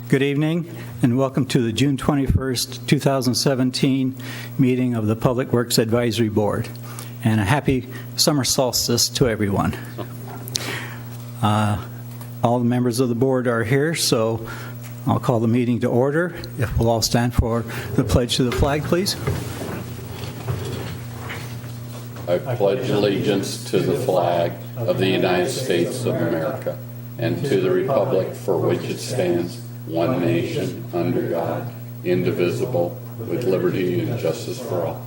Good evening, and welcome to the June 21st, 2017 meeting of the Public Works Advisory Board. And a happy summer solstice to everyone. All the members of the board are here, so I'll call the meeting to order. If we'll all stand for the pledge to the flag, please. I pledge allegiance to the flag of the United States of America and to the republic for which it stands, one nation, under God, indivisible, with liberty and justice for all.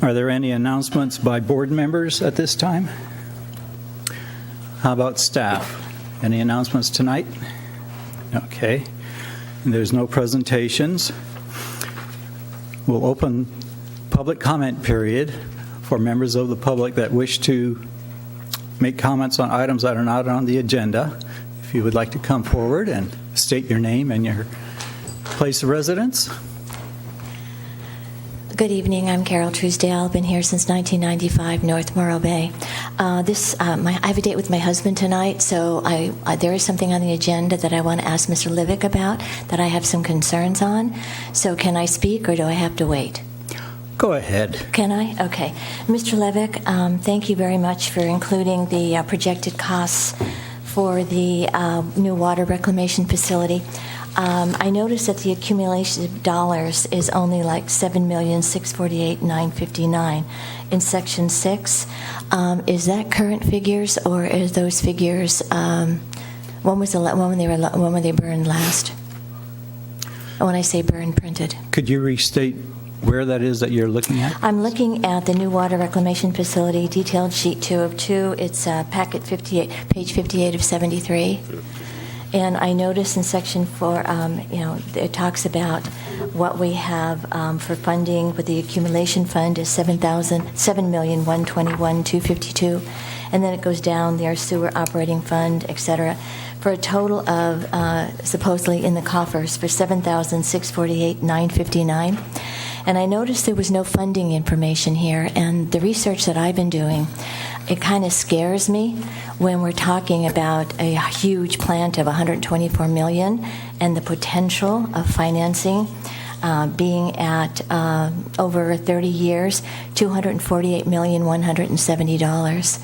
Are there any announcements by board members at this time? How about staff? Any announcements tonight? Okay. And there's no presentations. We'll open public comment period for members of the public that wish to make comments on items that are not on the agenda. If you would like to come forward and state your name and your place of residence. Good evening. I'm Carol Truesdale. I've been here since 1995, North Morro Bay. I have a date with my husband tonight, so there is something on the agenda that I want to ask Mr. Livick about that I have some concerns on. So can I speak, or do I have to wait? Go ahead. Can I? Okay. Mr. Levick, thank you very much for including the projected costs for the new water reclamation facility. I noticed that the accumulation of dollars is only like $7,648,959 in Section 6. Is that current figures, or is those figures when were they burned last? When I say burned, printed. Could you restate where that is that you're looking at? I'm looking at the new water reclamation facility, detailed sheet 2 of 2. It's packet 58, page 58 of 73. And I notice in section 4, it talks about what we have for funding with the accumulation fund is $7,121,252, and then it goes down there, sewer operating fund, etc., for a total of supposedly in the coffers for $7,648,959. And I noticed there was no funding information here, and the research that I've been doing, it kind of scares me when we're talking about a huge plant of $124 million and the potential of financing being at over 30 years, $248,170.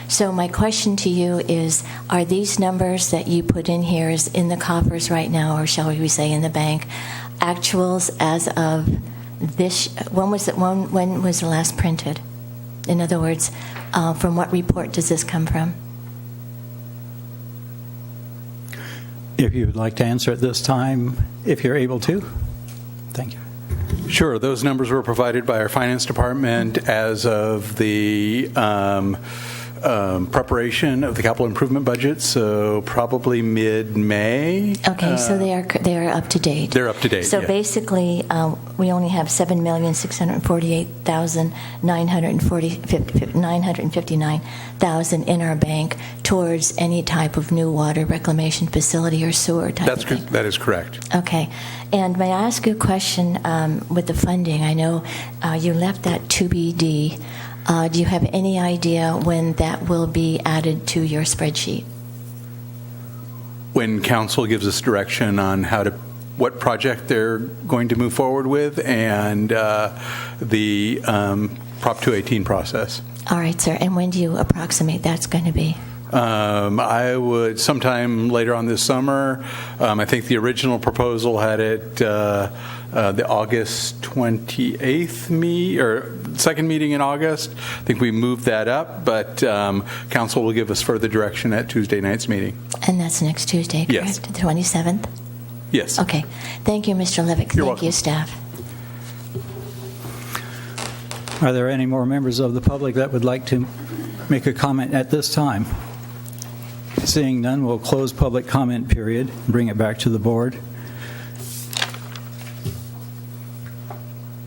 So my question to you is, are these numbers that you put in here is in the coffers right now, or shall we say in the bank, actuals as of this? When was the last printed? In other words, from what report does this come from? If you would like to answer at this time, if you're able to. Thank you. Sure. Those numbers were provided by our finance department as of the preparation of the capital improvement budget, so probably mid-May. Okay, so they are up to date. They're up to date. So yeah. Basically, we only have $7,648,959 in our bank towards any type of new water reclamation facility or sewer type of thing. That is correct. Okay, and may I ask you a question with the funding? I know you left that TBD. Do you have any idea when that will be added to your spreadsheet? When council gives us direction on what project they're going to move forward with, and the Prop 218 process. All right, sir. And when do you approximate that's going to be? I would sometime later on this summer. I think the original proposal had it the August 28th second meeting in August. I think we moved that up, but council will give us further direction at Tuesday night's meeting. And that's next Tuesday, correct? Yes. The 27th? Yes. Okay. Thank you, Mr. Levick. You're Thank welcome. you, staff. Are there any more members of the public that would like to make a comment at this time? Seeing none, we'll close public comment period and bring it back to the board.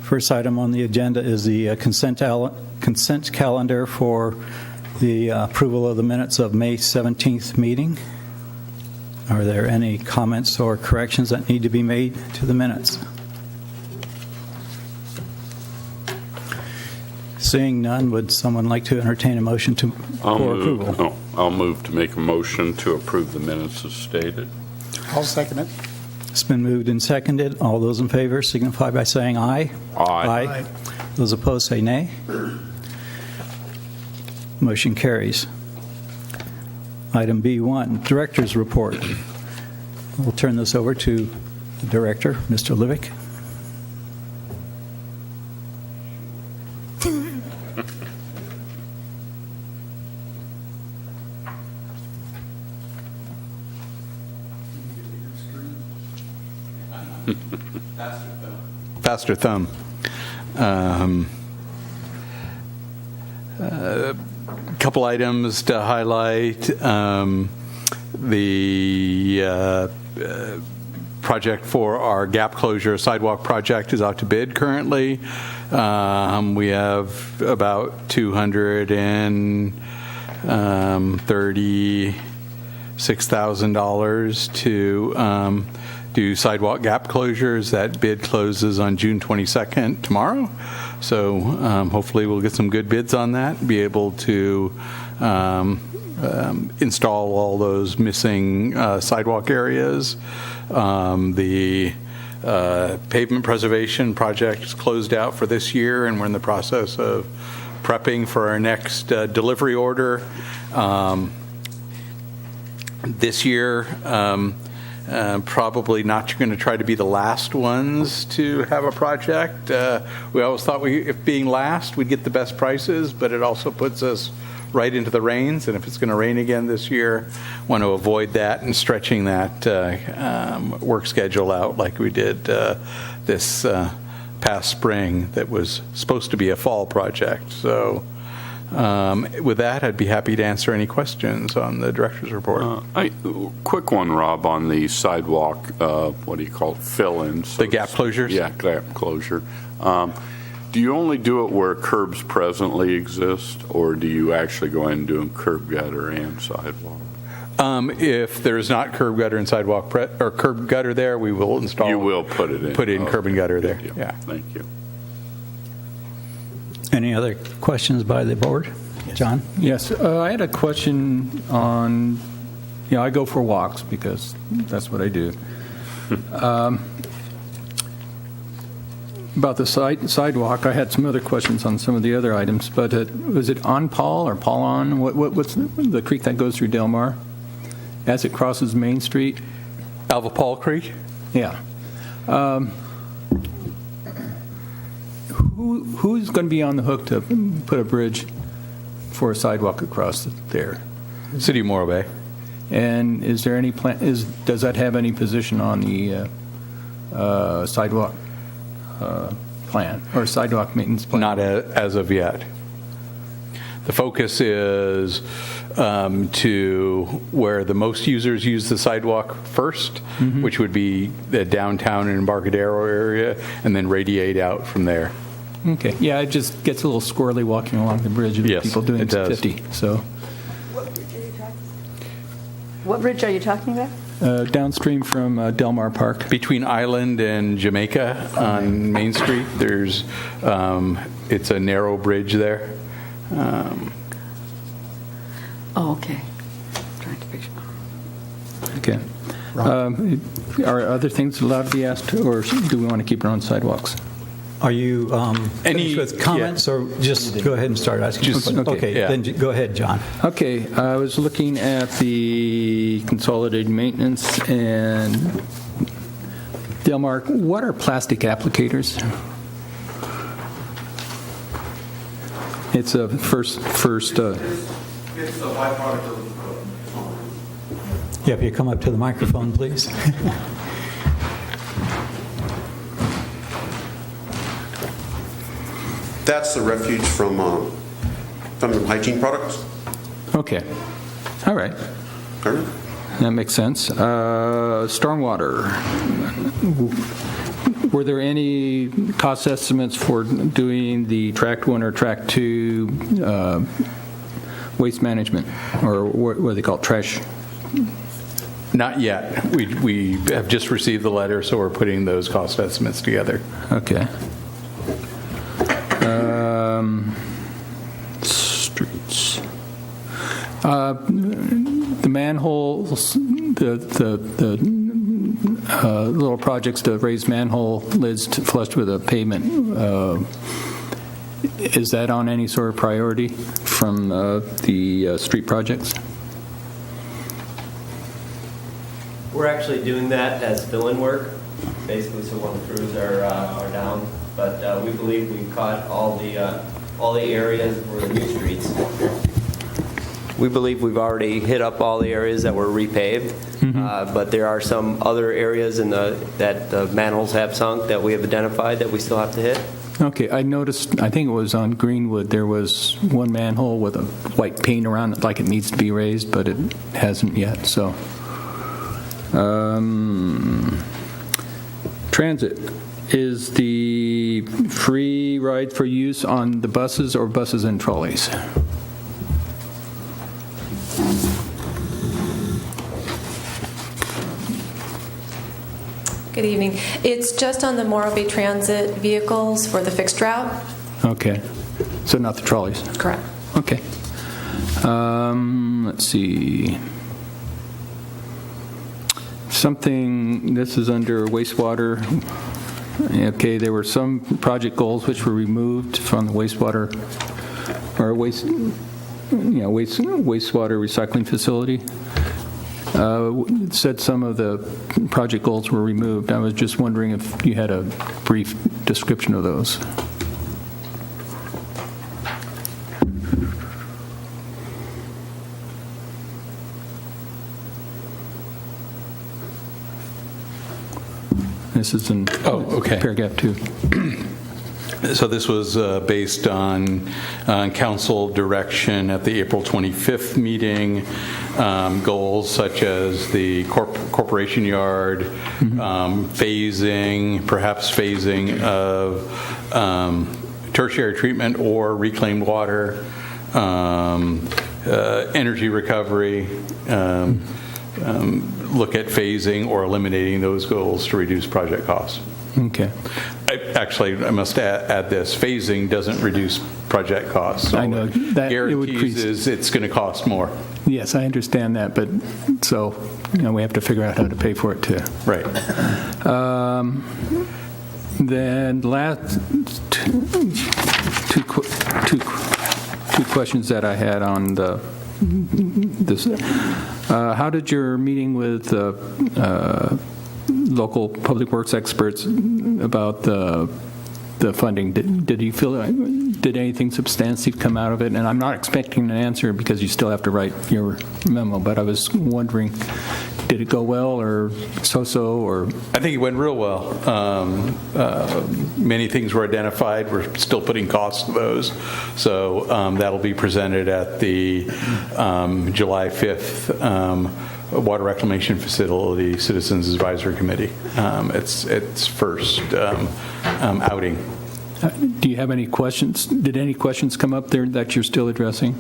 First item on the agenda is the consent calendar for the approval of the minutes of May 17th meeting. Are there any comments or corrections that need to be made to the minutes? Seeing none, would someone like to entertain a motion for approval? I'll move to make a motion to approve the minutes as stated. I'll second it. It's been moved and seconded. All those in favor signify by saying aye. Aye. Those opposed say nay. Motion carries. Item B1, Director's Report. We'll turn this over to the Director, Mr. Livick. Faster thumb. Couple items to highlight. The project for our gap closure sidewalk project is out to bid currently. We have about $236,000 to do sidewalk gap closures. That bid closes on June 22nd, tomorrow. So hopefully we'll get some good bids on that, be able to install all those missing sidewalk areas. The pavement preservation project is closed out for this year, and we're in the process of prepping for our next delivery order. This year, probably not going to try to be the last ones to have a project. We always thought if being last, we'd get the best prices, but it also puts us right into the rains, and if it's going to rain again this year, want to avoid that and stretching that work schedule out like we did this past spring that was supposed to be a fall project. So with that, I'd be happy to answer any questions on the director's report. Quick one, Rob, on the sidewalk, what do you call it, fill-ins? The gap closures? Yeah, gap closure. Do you only do it where curbs presently exist, or do you actually go in and do them curb gutter and sidewalk? If there is not curb gutter and sidewalk or curb gutter there, we will install. You will put it in. Put in curb and gutter there. Yeah. Thank you. Any other questions by the board? John? Yes, I had a question on, I go for walks because that's what I do. About the sidewalk, I had some other questions on some of the other items, but was it on Paul or Paul on? What's the creek that goes through Del Mar as it crosses Main Street? Alva Paul Creek? Yeah. Who's going to be on the hook to put a bridge for a sidewalk across there? City of Morro Bay. And is there any plan? Does that have any position on the sidewalk plan or sidewalk maintenance plan? Not as of yet. The focus is to where the most users use the sidewalk first, which would be the downtown and Embarcadero area, and then radiate out from there. Okay. Yeah, it just gets a little squirrely walking along the bridge with Yes, people doing it does. 50. So What bridge are you talking about? downstream from Del Mar Park. Between Island and Jamaica on Main Street, there's it's a narrow bridge there. Oh, okay. Trying to picture. Okay. Are other things allowed to be asked, or do we want to keep it on sidewalks? Are you finished with comments, or just go ahead and start asking? Okay, yeah. Then go ahead, John. Okay, I was looking at the consolidated maintenance and Del Mar. What are plastic applicators? It's a first. It's a byproduct of Yeah, if you come up to the microphone, please. That's the refuge from hygiene products. Okay, all right. That makes sense. Stormwater. Were there any cost estimates for doing the Tract 1 or Tract 2 waste management, or what do they call it, trash? Not yet. We have just received the letter, so we're putting those cost estimates together. Okay. The manholes, the little projects to raise manhole lids flushed with a pavement, is that on any sort of priority from the street projects? We're actually doing that as fill-in work, basically, so when the crews are down. But we believe we caught all the areas for the new streets. We believe we've already hit up all the areas that were repaved, but there are some other areas that the manholes have sunk that we have identified that we still have to hit. Okay, I noticed, I think it was on Greenwood, there was one manhole with a white paint around it like it needs to be raised, but it hasn't yet, so. Transit, is the free ride for use on the buses or buses and trolleys? Good evening. It's just on the Morro Bay Transit vehicles for the fixed route. Okay, so not the trolleys? Correct. Okay. Let's see. Something, this is under wastewater. Okay, there were some project goals which were removed from the wastewater, or wastewater recycling facility. It said some of the project goals were removed. I was just wondering if you had a brief description of those. This is in paragraph 2. So this was based on council direction at the April 25th meeting, goals such as the corporation yard, perhaps phasing of tertiary treatment or reclaimed water, energy recovery, look at phasing or eliminating those goals to reduce project costs. Okay. I must add this. Phasing doesn't reduce project costs. I know. That it would guarantees it's going to cost more. Yes, I understand that, but so, we have to figure out how to pay for it too. Right. Then last two questions that I had on this. How did your meeting with local public works experts about the funding, did you feel, did anything substantive come out of it? And I'm not expecting an answer because you still have to write your memo, but I was wondering, did it go well or so-so? Or I think it went real well. Many things were identified. We're still putting costs to those. So that'll be presented at the July 5th Water Reclamation Facility Citizens Advisory Committee. It's first outing. Do you have any questions? Did any questions come up there that you're still addressing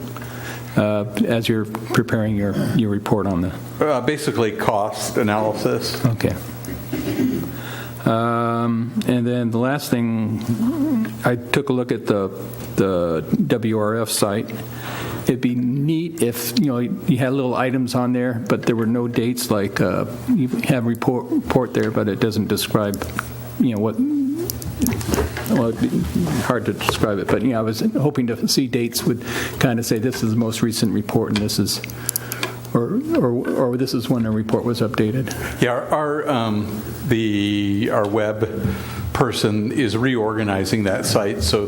as you're preparing your report on the? Basically cost analysis. Okay. And then the last thing, I took a look at the WRF site. It'd be neat if you had little items on there, but there were no dates. Like you have report there, but it doesn't describe, what. Well, it'd be hard to describe it, but I was hoping to see dates would kind of say this is the most recent report, and this is, or this is when a report was updated. Yeah, our web person is reorganizing that site, so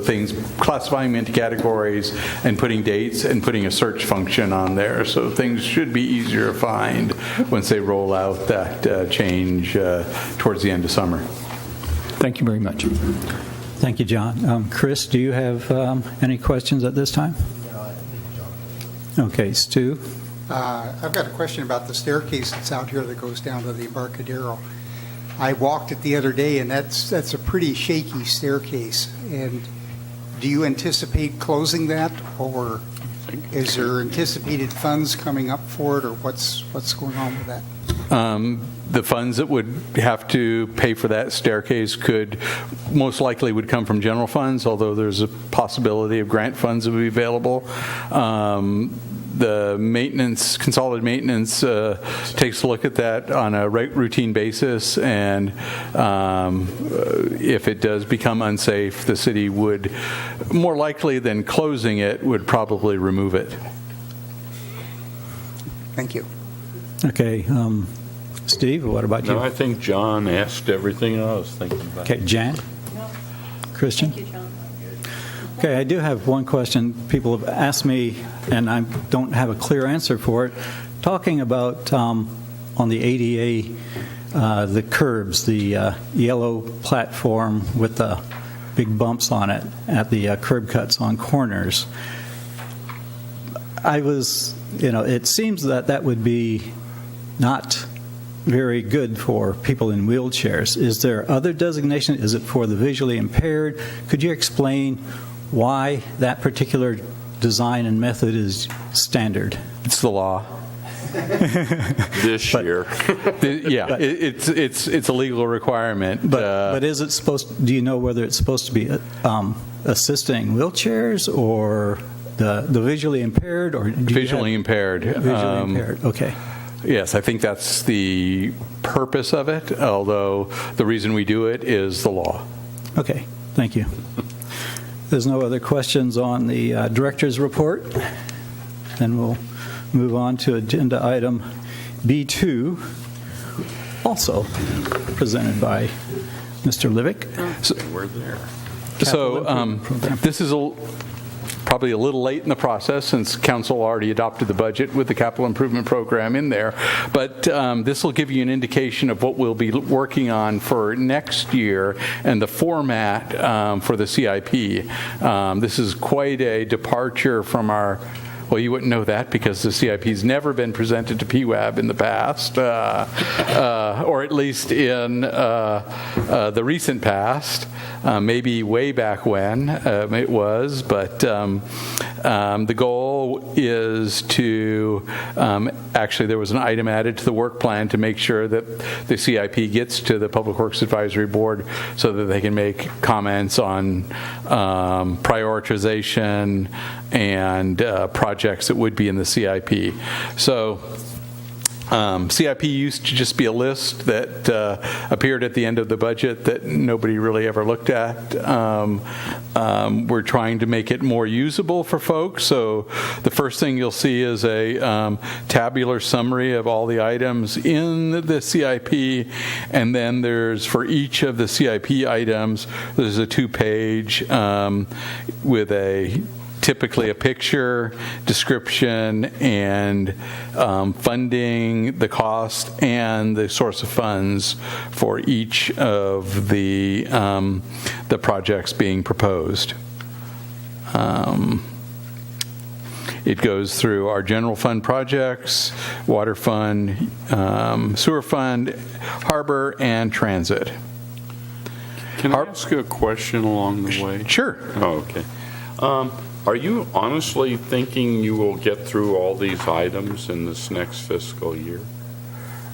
classifying them into categories and putting dates and putting a search function on there, so things should be easier to find once they roll out that change towards the end of summer. Thank you very much. Thank you, John. Chris, do you have any questions at this time? Okay, Stu? I've got a question about the staircase that's out here that goes down to the Embarcadero. I walked it the other day, and that's a pretty shaky staircase. And do you anticipate closing that, or is there anticipated funds coming up for it, or what's going on with that? The funds that would have to pay for that staircase most likely would come from general funds, although there's a possibility of grant funds that would be available. the maintenance, consolidated maintenance, takes a look at that on a routine basis, and if it does become unsafe, the city would, more likely than closing it, would probably remove it. Thank you. Okay, Steve, what about you? No, I think John asked everything I was thinking about. Okay, Jan? Christian? Thank you, John. Okay, I do have one question. People have asked me, and I don't have a clear answer for it. Talking about on the ADA, the curbs, the yellow platform with the big bumps on it at the curb cuts on corners. It seems that would be not very good for people in wheelchairs. Is there other designation? Is it for the visually impaired? Could you explain why that particular design and method is standard? It's the law. This year. Yeah, it's a legal requirement. But is it supposed? Do you know whether it's supposed to be assisting wheelchairs or the visually impaired, or visually impaired? Visually impaired. Okay. Yes, I think that's the purpose of it. Although the reason we do it is the law. Okay. Thank you. There's no other questions on the director's report. Then we'll move on to agenda item B2, also presented by Mr. Livick. We're there. So this is probably a little late in the process since council already adopted the budget with the capital improvement program in there. But this will give you an indication of what we'll be working on for next year and the format for the CIP. This is quite a departure from our. Well, you wouldn't know that because the CIP's never been presented to PWAB in the past, or at least in the recent past, maybe way back when it was. But the goal is to, actually there was an item added to the work plan to make sure that the CIP gets to the Public Works Advisory Board so that they can make comments on prioritization and projects that would be in the CIP. So CIP used to just be a list that appeared at the end of the budget that nobody really ever looked at. We're trying to make it more usable for folks. So the first thing you'll see is a tabular summary of all the items in the CIP. And then there's, for each of the CIP items, there's a 2-page with typically a picture, description, and funding, the cost, and the source of funds for each of the projects being proposed. It goes through our general fund projects, water fund, sewer fund, harbor, and transit. Can I ask a question along the way? Sure. Oh, okay. Are you honestly thinking you will get through all these items in this next fiscal year?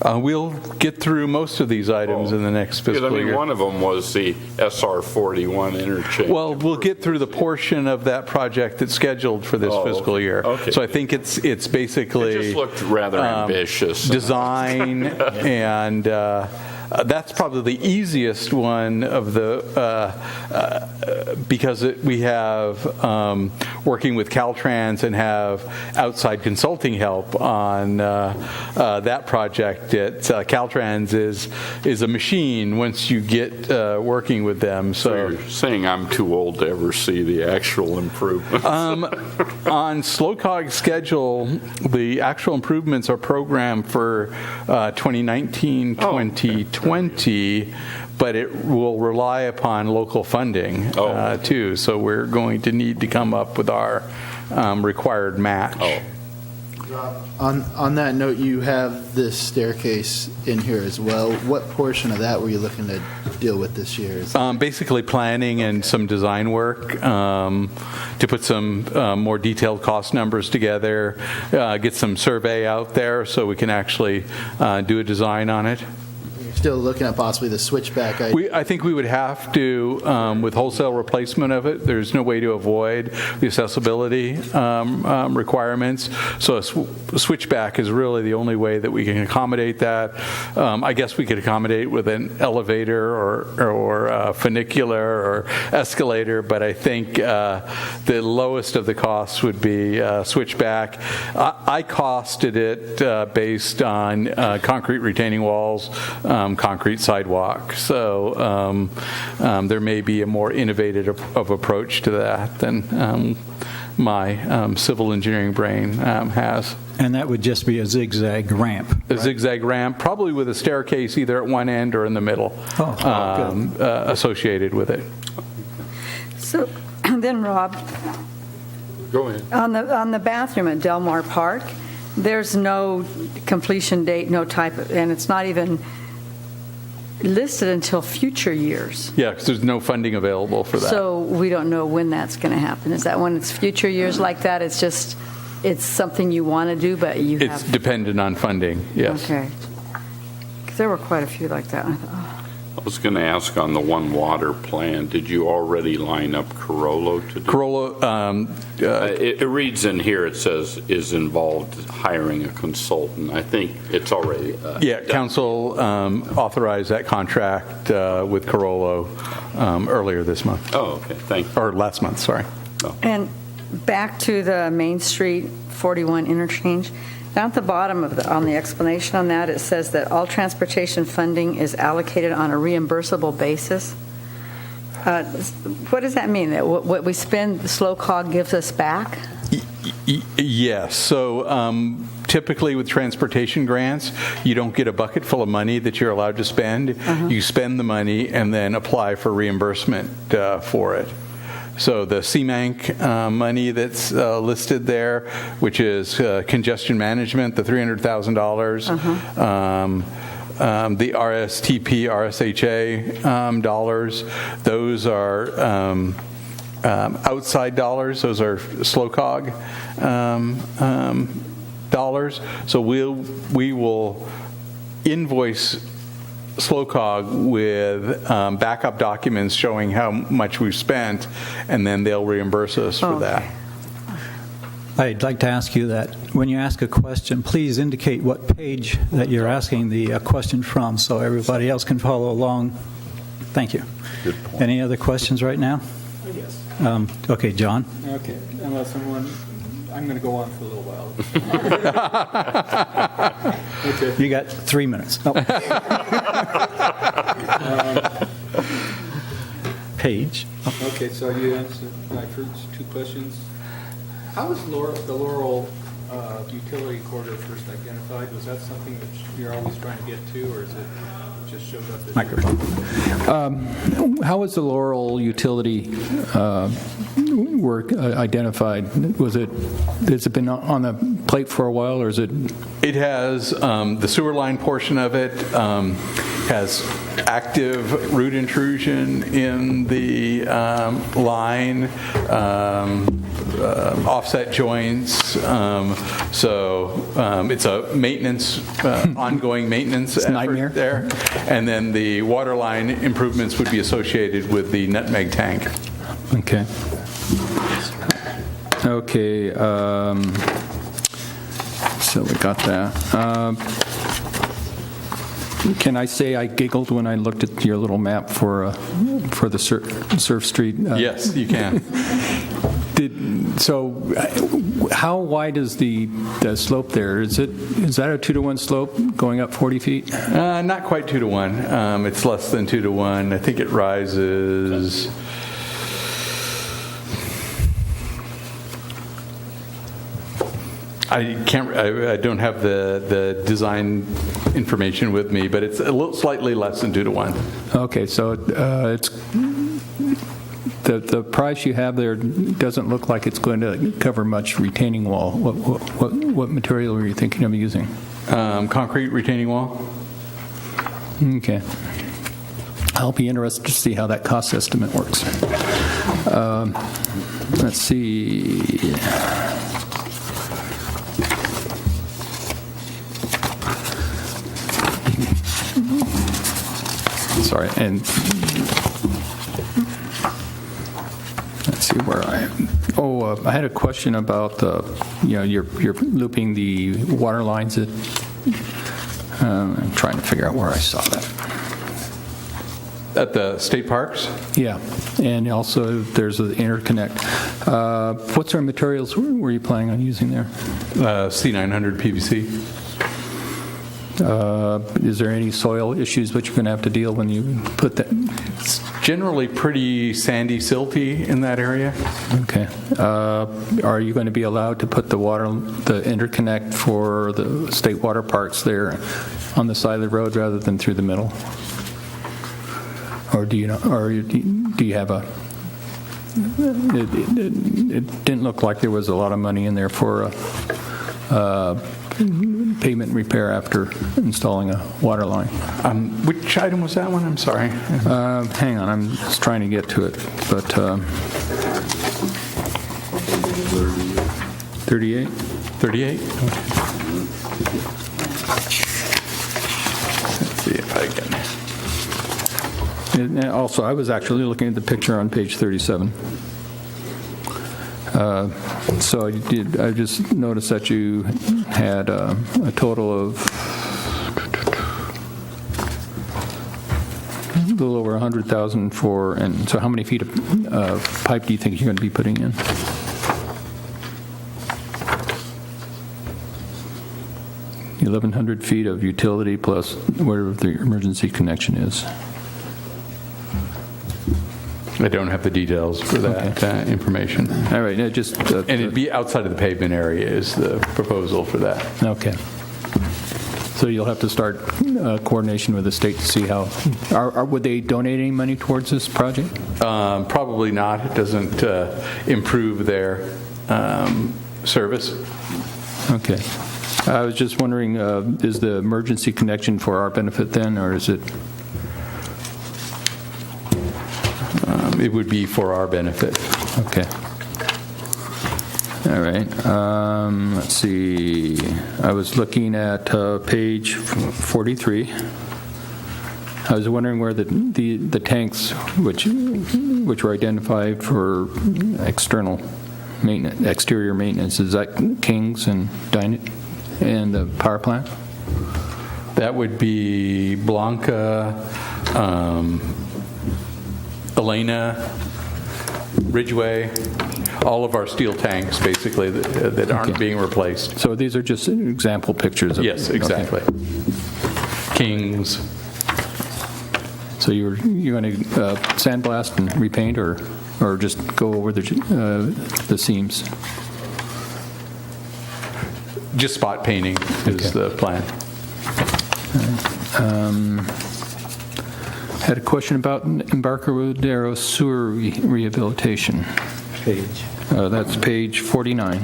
We'll get through most of these items in the next fiscal year. One of them was the SR 41 interchange. Well, we'll get through the portion of that project that's scheduled for this fiscal year. Okay. So I think it's basically it just looked rather ambitious. Design and that's probably the easiest one of the because we have working with Caltrans and have outside consulting help on that project. Caltrans is a machine once you get working with them. So you're saying I'm too old to ever see the actual improvements? On SLOCOG's schedule, the actual improvements are programmed for 2019-2020, but it will rely upon local funding too. So we're going to need to come up with our required match. On that note, you have this staircase in here as well. What portion of that were you looking to deal with this year? Basically planning and some design work to put some more detailed cost numbers together, get some survey out there so we can actually do a design on it. still looking at possibly the switchback. I think we would have to, with wholesale replacement of it, there's no way to avoid the accessibility requirements. So a switchback is really the only way that we can accommodate that. I guess we could accommodate with an elevator or funicular or escalator, but I think the lowest of the costs would be switchback. I costed it based on concrete retaining walls, concrete sidewalk. So there may be a more innovative approach to that than my civil engineering brain has. And that would just be a zigzag ramp. A zigzag ramp, probably with a staircase either at one end or in the middle, associated with it. So, and then Rob, Go ahead. on the bathroom at Delmar Park, there's no completion date, no type of, and it's not even listed until future years. Yeah, because there's no funding available for that. So we don't know when that's going to happen. Is that when it's future years like that? It's just, it's something you want to do, but you It's have. dependent on funding, yes. Okay. 'Cause there were quite a few like that. I thought, oh. I was going to ask on the One Water plan, did you already line up Corollo to do? Corolla, It reads in here, it says, is involved hiring a consultant. I think it's already. yeah, council authorized that contract with Corollo earlier this month, Oh, okay, thank you. or last month, sorry. And back to the Main Street 41 interchange, down at the bottom of on the explanation on that, it says that all transportation funding is allocated on a reimbursable basis. What does that mean? That what we spend, the slow cog gives us back? Yes. So typically with transportation grants, you don't get a bucket full of money that you're allowed to spend. You spend the money and then apply for reimbursement for it. So the CMANC money that's listed there, which is congestion management, the $300,000, the RSTP, RSHA dollars, those are outside dollars. Those are slow cog dollars. So we will invoice SlowCog with backup documents showing how much we've spent, and then they'll reimburse us for that. I'd like to ask you that when you ask a question, please indicate what page that you're asking the question from so everybody else can follow along. Thank you. Good point. Any other questions right now? Yes. Okay, John. Okay, unless someone, I'm going to go on for a little while. Okay. You got 3 minutes. Oh. Page. Okay, so you answered my first two questions. How was the Laurel utility corridor first identified? Was that something that you're always trying to get to, or is it just showed up as Microphone. How was the Laurel utility work identified? Has it been on the plate for a while, or is it? It has the sewer line portion of it has active root intrusion in the line, offset joints. So it's a maintenance, ongoing maintenance effort nightmare there. And then the water line improvements would be associated with the nutmeg tank. Okay. Okay. So we got that. Can I say I giggled when I looked at your little map for the Surf Street? Yes, you can. So how wide is the slope there? Is that a 2-to-1 slope going up 40 feet? Not quite 2-to-1. It's less than 2-to-1. I think it rises. I don't have the design information with me, but it's a little slightly less than 2-to-1. Okay, so it's the price you have there doesn't look like it's going to cover much retaining wall. What material were you thinking of using? Concrete retaining wall. Okay. I'll be interested to see how that cost estimate works. Let's see. sorry. And let's see where I am. I had a question about you're looping the water lines. That I'm trying to figure out where I saw that. At the state parks? Yeah, and also there's an interconnect. What sort of materials were you planning on using there? C900 PVC. Is there any soil issues that you're going to have to deal when you put that? It's generally pretty sandy, silty in that area. Okay. Are you going to be allowed to put the interconnect for the state water parks there on the side of the road rather than through the middle? Or do you have a? It didn't look like there was a lot of money in there for pavement repair after installing a water line. Which item was that one? I'm sorry. Hang on, I'm just trying to get to it. But 38? 38? Okay. Let's see if I can. And also, I was actually looking at the picture on page 37. So I just noticed that you had a total of a little over 100,000 for, and so how many feet of pipe do you think you're going to be putting in? $1,100 feet of utility plus whatever the emergency connection is. I don't have the details for that information. All right, just and it'd be outside of the pavement area is the proposal for that. Okay. So you'll have to start coordination with the state to see how. Would they donate any money towards this project? Probably not. It doesn't improve their service. Okay. I was just wondering, is the emergency connection for our benefit then, or is it? It would be for our benefit. Okay. All right. Let's see. I was looking at page 43. I was wondering where the tanks, which were identified for external maintenance, exterior maintenance, is that Kings and the power plant? That would be Blanca. Elena, Ridgeway, all of our steel tanks, basically, that aren't being replaced. So these are just example pictures of. Yes, exactly. Okay. Kings. So you're going to sandblast and repaint, or just go over the seams? Just spot painting is the plan. Had a question about Embarcadero sewer rehabilitation. Page. That's page 49.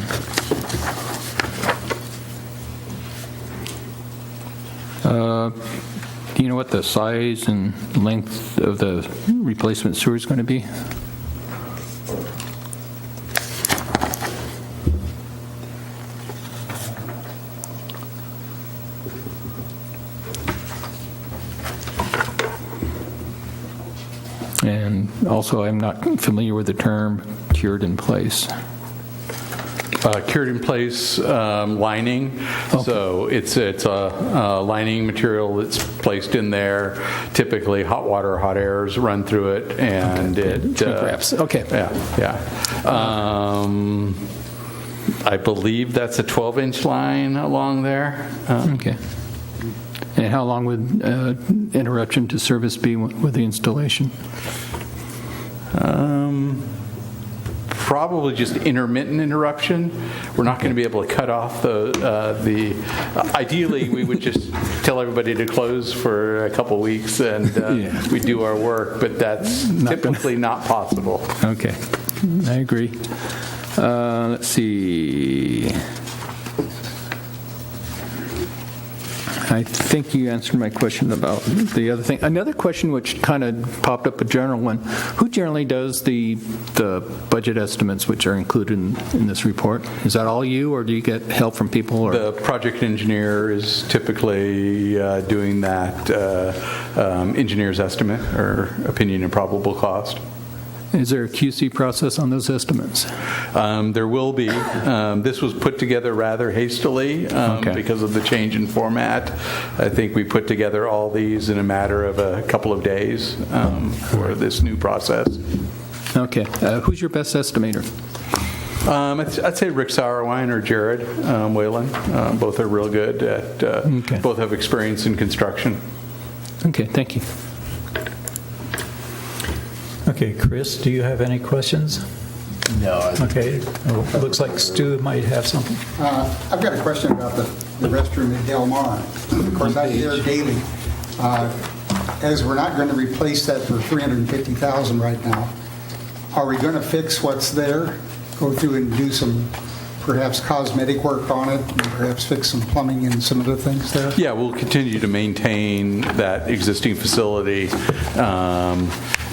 Do you know what the size and length of the replacement sewer is going to be? And also, I'm not familiar with the term cured in place. Cured in place lining. Okay. So it's a lining material that's placed in there. Typically, hot water, hot airs run through it, and it wraps. Okay. Yeah. I believe that's a 12-inch line along there. Okay. And how long would interruption to service be with the installation? Probably just intermittent interruption. We're not going to be able to cut off the. Ideally, we would just tell everybody to close for a couple weeks and we do our work, but that's typically not possible. Okay, I agree. Let's see. I think you answered my question about the other thing. Another question which kind of popped up, a general one. Who generally does the budget estimates which are included in this report? Is that all you, or do you get help from people? Or? The project engineer is typically doing that engineer's estimate or opinion of probable cost. Is there a QC process on those estimates? There will be. This was put together rather hastily because of the change in format. I think we put together all these in a matter of a couple of days for this new process. Okay. Who's your best estimator? I'd say Rick Sauerwein or Jared Whalen. Both are real good at, both have experience in construction. Okay, thank you. Okay, Chris, do you have any questions? No. Okay. Oh, looks like Stu might have something. I've got a question about the restroom at Del Mar. Of course, I hear daily. As we're not going to replace that for $350,000 right now, are we going to fix what's there, go through and do some perhaps cosmetic work on it, and perhaps fix some plumbing and some other things there? Yeah, we'll continue to maintain that existing facility.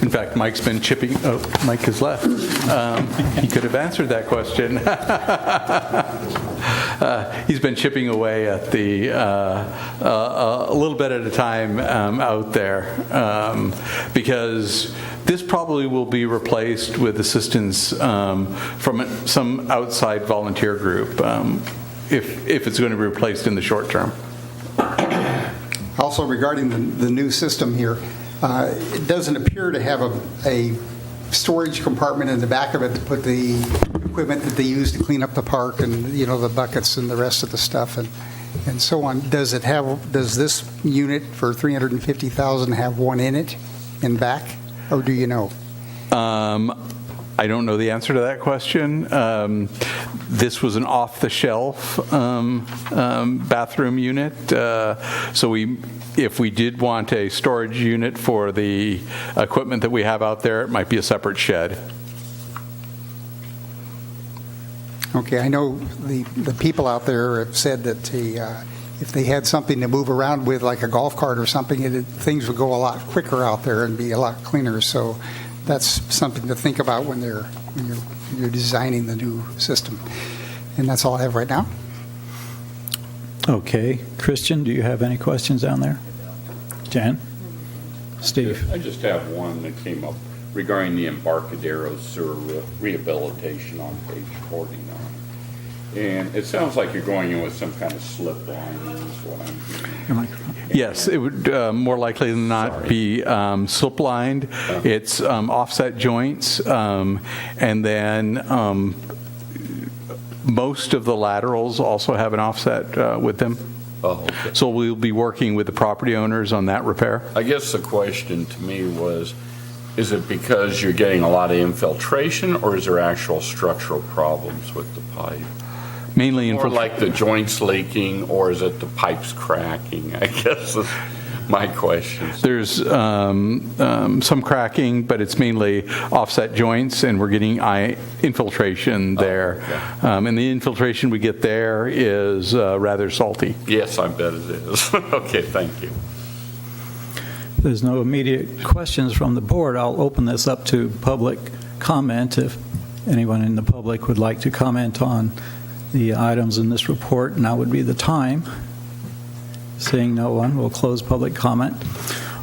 In fact, Mike's been chipping. Oh, Mike has left. He could have answered that question. He's been chipping away at the a little bit at a time out there because this probably will be replaced with assistance from some outside volunteer group if it's going to be replaced in the short term. Also, regarding the new system here, it doesn't appear to have a storage compartment in the back of it to put the equipment that they use to clean up the park and, the buckets and the rest of the stuff and so on. Does this unit for $350,000 have one in it in back, or do you know? I don't know the answer to that question. This was an off-the-shelf bathroom unit, so if we did want a storage unit for the equipment that we have out there, it might be a separate shed. Okay, I know the people out there have said that if they had something to move around with, like a golf cart or something, things would go a lot quicker out there and be a lot cleaner. So that's something to think about when you're designing the new system. And that's all I have right now. Okay. Christian, do you have any questions down there? Jan? Steve? I just have one that came up regarding the Embarcadero sewer rehabilitation on page 49. And it sounds like you're going in with some kind of slip line, is what I'm hearing. Yes, it would more likely than not be slip lined. It's offset joints, and then most of the laterals also have an offset with them. Oh, okay. So we'll be working with the property owners on that repair. I guess the question to me was, is it because you're getting a lot of infiltration, or is there actual structural problems with the pipe? Mainly Or like the joints leaking, or is it the pipes cracking? I guess is my question. There's some cracking, but it's mainly offset joints, and we're getting infiltration there. Okay. And the infiltration we get there is rather salty. Yes, I bet it is. Okay, thank you. If there's no immediate questions from the board, I'll open this up to public comment. If anyone in the public would like to comment on the items in this report, now would be the time. Seeing no one, we'll close public comment.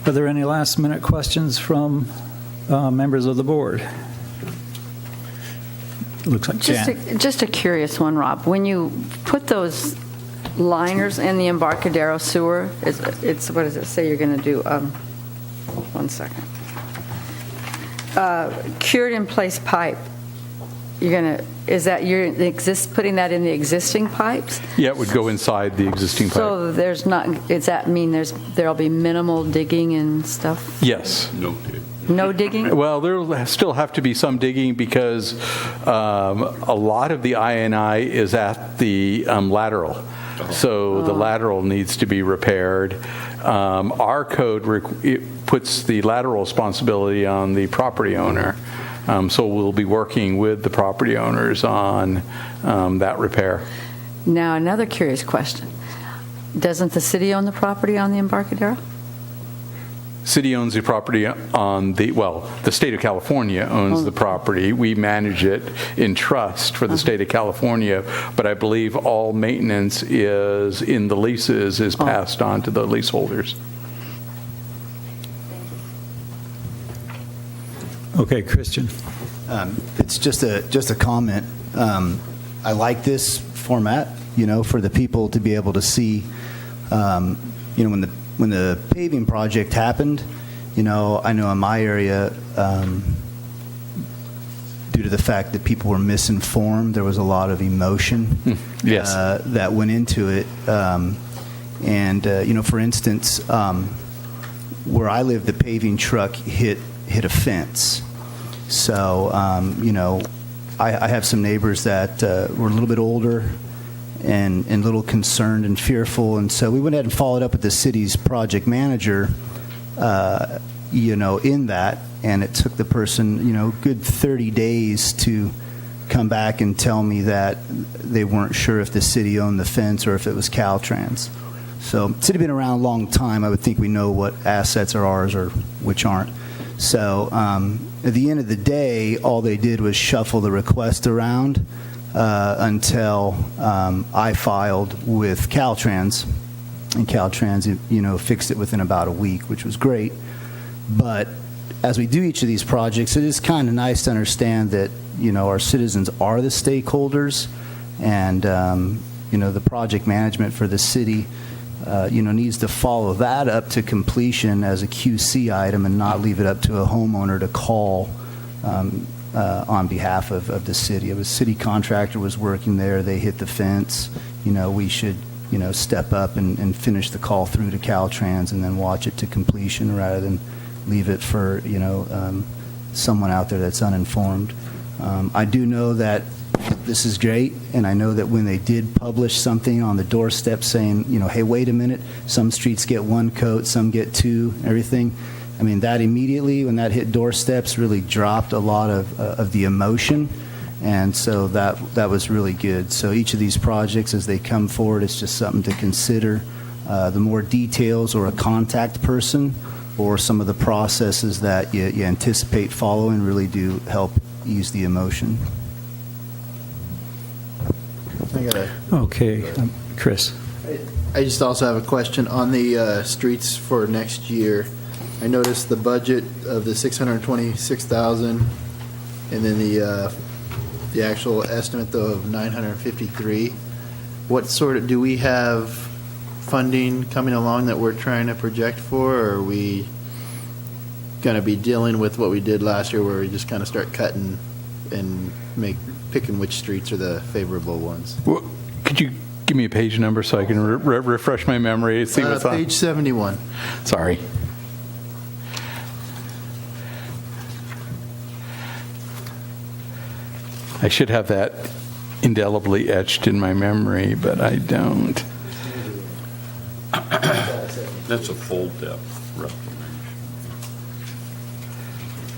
Are there any last-minute questions from members of the board? Looks like Jan. Just a curious one, Rob. When you put those liners in the Embarcadero sewer, it's what does it say you're going to do? 1 second. Cured in place pipe. Putting that in the existing pipes? Yeah, it would go inside the existing pipe. So does that mean there'll be minimal digging and stuff? Yes. No digging? Well, there'll still have to be some digging because a lot of the I&I is at the lateral. So the lateral needs to be repaired. Our code it puts the lateral responsibility on the property owner. So we'll be working with the property owners on that repair. Now, another curious question. Doesn't the city own the property on the Embarcadero? City owns the property on the state of California owns the property. We manage it in trust for the state of California, but I believe all maintenance is in the leases is passed on to the leaseholders. Okay, Christian. It's just a comment. I like this format, for the people to be able to see, when the paving project happened, I know in my area, due to the fact that people were misinformed, there was a lot of emotion Yes. that went into it. For instance, where I live, the paving truck hit a fence. So, I have some neighbors that were a little bit older and a little concerned and fearful. And so we went ahead and followed up with the city's project manager, in that. And it took the person, good 30 days to come back and tell me that they weren't sure if the city owned the fence or if it was Caltrans. So the city been around a long time. I would think we know what assets are ours or which aren't. So at the end of the day, all they did was shuffle the request around until I filed with Caltrans, and Caltrans, fixed it within about a week, which was great. But as we do each of these projects, it is kind of nice to understand that, our citizens are the stakeholders, and, the project management for the city, needs to follow that up to completion as a QC item and not leave it up to a homeowner to call on behalf of the city. If a city contractor was working there, they hit the fence, we should, step up and finish the call through to Caltrans and then watch it to completion rather than leave it for, someone out there that's uninformed. I do know that this is great, and I know that when they did publish something on the doorstep saying, hey, wait a minute, some streets get one coat, some get two, everything. I mean, that immediately, when that hit doorsteps, really dropped a lot of the emotion, and so that was really good. So each of these projects, as they come forward, it's just something to consider. The more details or a contact person or some of the processes that you anticipate following really do help ease the emotion. Okay, Chris. I just also have a question on the streets for next year. I noticed the budget of the $626,000, and then the actual estimate though of $953. What sort of do we have funding coming along that we're trying to project for, or are we going to be dealing with what we did last year, where we just kind of start cutting and picking which streets are the favorable ones? Well, could you give me a page number so I can refresh my memory? See what's on page 71. Sorry. I should have that indelibly etched in my memory, but I don't. That's a full depth reclamation.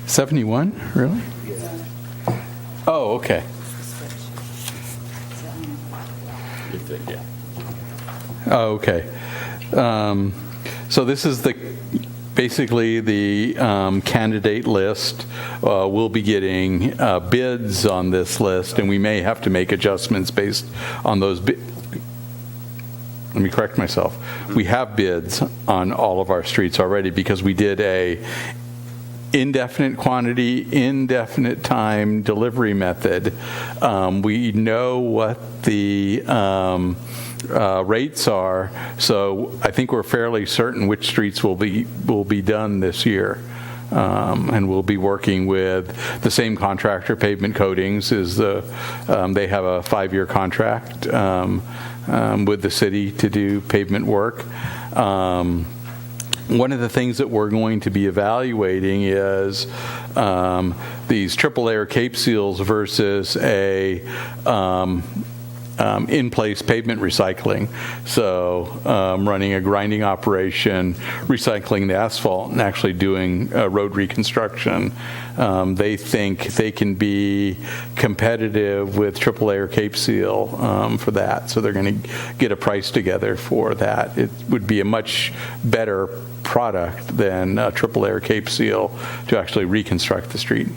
71? Really? Oh, okay. Yeah. Oh, okay. So this is basically the candidate list. We'll be getting bids on this list, and we may have to make adjustments based on those bids. Let me correct myself. We have bids on all of our streets already because we did a indefinite quantity, indefinite time delivery method. We know what the rates are, so I think we're fairly certain which streets will be done this year. And we'll be working with the same contractor, Pavement Coatings. They have a 5-year contract with the city to do pavement work. One of the things that we're going to be evaluating is these triple layer cape seals versus a in-place pavement recycling. So running a grinding operation, recycling the asphalt, and actually doing road reconstruction. They think they can be competitive with AAA or Cape Seal for that. So they're going to get a price together for that. It would be a much better product than AAA or Cape Seal to actually reconstruct the street.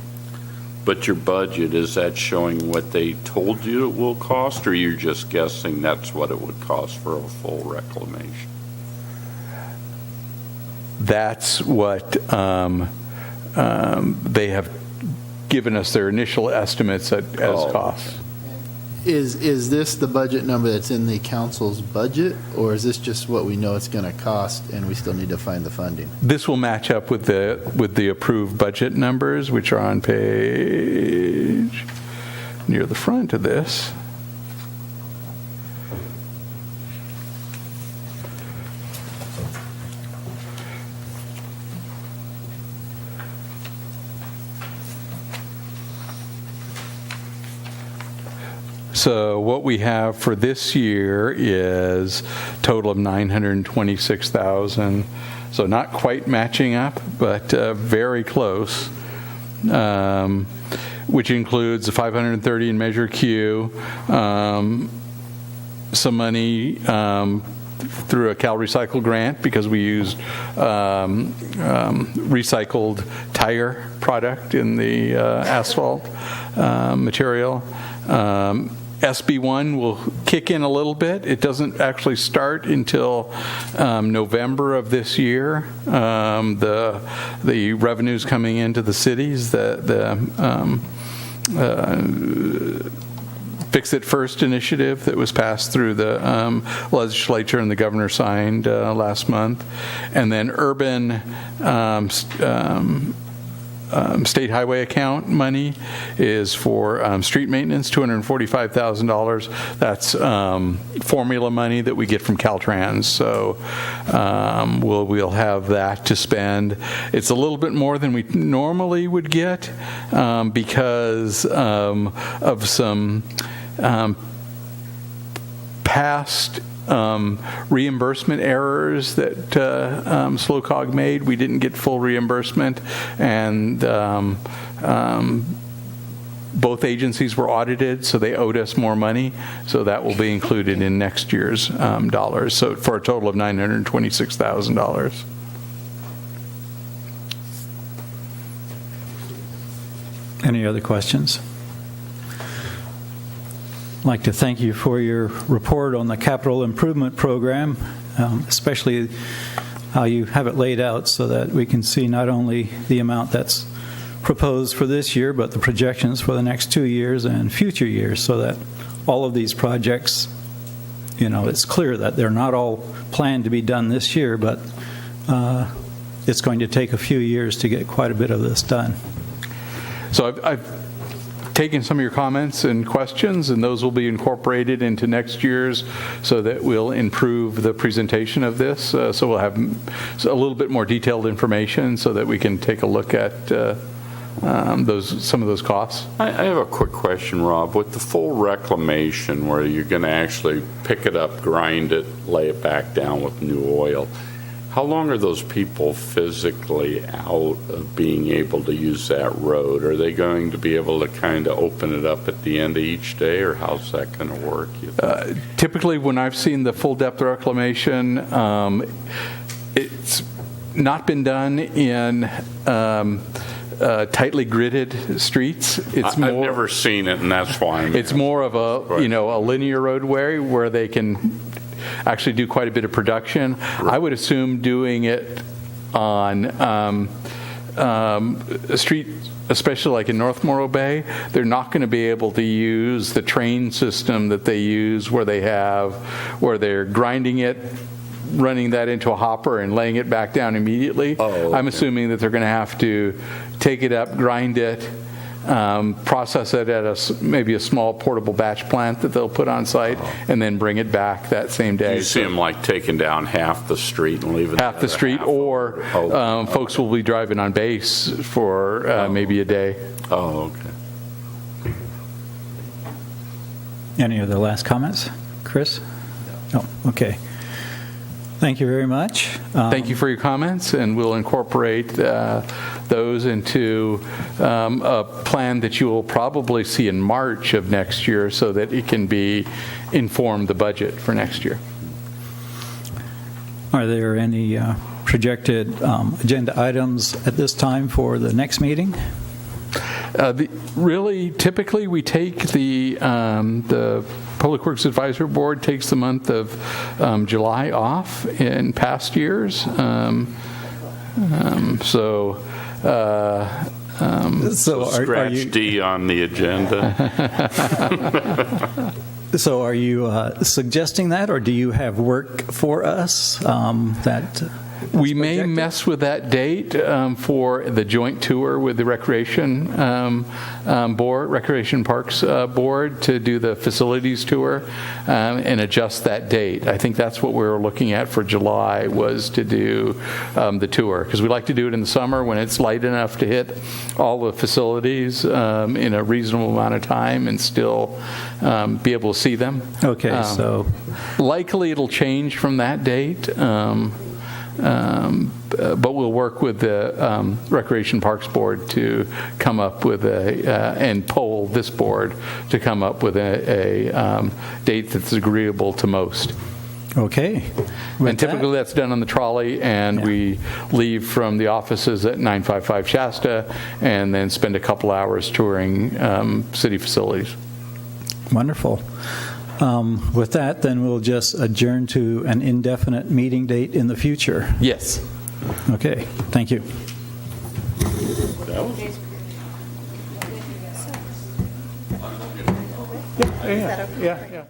But your budget, is that showing what they told you it will cost, or you're just guessing that's what it would cost for a full reclamation? That's what they have given us their initial estimates as costs. Is this the budget number that's in the council's budget, or is this just what we know it's going to cost and we still need to find the funding? This will match up with the approved budget numbers, which are on page near the front of this. So what we have for this year is total of $926,000. So not quite matching up, but very close, which includes the $530 in Measure Q, some money through a Cal Recycle grant because we used recycled tire product in the asphalt material. SB1 will kick in a little bit. It doesn't actually start until November of this year. The revenues coming into the cities, the Fix It First initiative that was passed through the legislature and the governor signed last month, and then urban state highway account money is for street maintenance, $245,000. That's formula money that we get from Caltrans. So we'll have that to spend. It's a little bit more than we normally would get because of some past reimbursement errors that SLOCOG made. We didn't get full reimbursement, and both agencies were audited, so they owed us more money. So that will be included in next year's dollars. So for a total of $926,000. Any other questions? I'd like to thank you for your report on the capital improvement program, especially how you have it laid out so that we can see not only the amount that's proposed for this year, but the projections for the next 2 years and future years, so that all of these projects, it's clear that they're not all planned to be done this year, but it's going to take a few years to get quite a bit of this done. So I've taken some of your comments and questions, and those will be incorporated into next year's so that we'll improve the presentation of this. So we'll have a little bit more detailed information so that we can take a look at some of those costs. I have a quick question, Rob. With the full reclamation, where you're going to actually pick it up, grind it, lay it back down with new oil, how long are those people physically out of being able to use that road? Are they going to be able to kind of open it up at the end of each day, or how's that going to work? Typically, when I've seen the full depth reclamation, it's not been done in tightly gridded streets. I've never seen it, and that's why it's more of a linear roadway where they can actually do quite a bit of production. I would assume doing it on a street, especially like in North Morro Bay, they're not going to be able to use the train system that they use where they're grinding it, running that into a hopper and laying it back down immediately. Okay. I'm assuming that they're going to have to take it up, grind it, process it at maybe a small portable batch plant that they'll put on site, and then bring it back that same day. You see them like taking down half the street and leaving half the street, or folks will be driving on base for maybe a day. Oh, okay. Any other last comments? Chris? No. Okay. Thank you very much. Thank you for your comments, and we'll incorporate those into a plan that you will probably see in March of next year so that it can be inform the budget for next year. Are there any projected agenda items at this time for the next meeting? Really, typically, we take the Public Works Advisory Board takes the month of July off in past years. So scratch D on the agenda. So are you suggesting that, or do you have work for us that... We may mess with that date for the joint tour with the Recreation Board, Recreation Parks Board, to do the facilities tour and adjust that date. I think that's what we were looking at for July, was to do the tour, because we like to do it in the summer when it's light enough to hit all the facilities in a reasonable amount of time and still be able to see them. Okay, so likely it'll change from that date. But we'll work with the Recreation Parks Board to come up with and poll this board to come up with a date that's agreeable to most. Okay. And typically that's done on the trolley, and we leave from the offices at 955 Shasta and then spend a couple hours touring city facilities. Wonderful. With that, then we'll just adjourn to an indefinite meeting date in the future. Yes. Okay. Thank you. Yeah.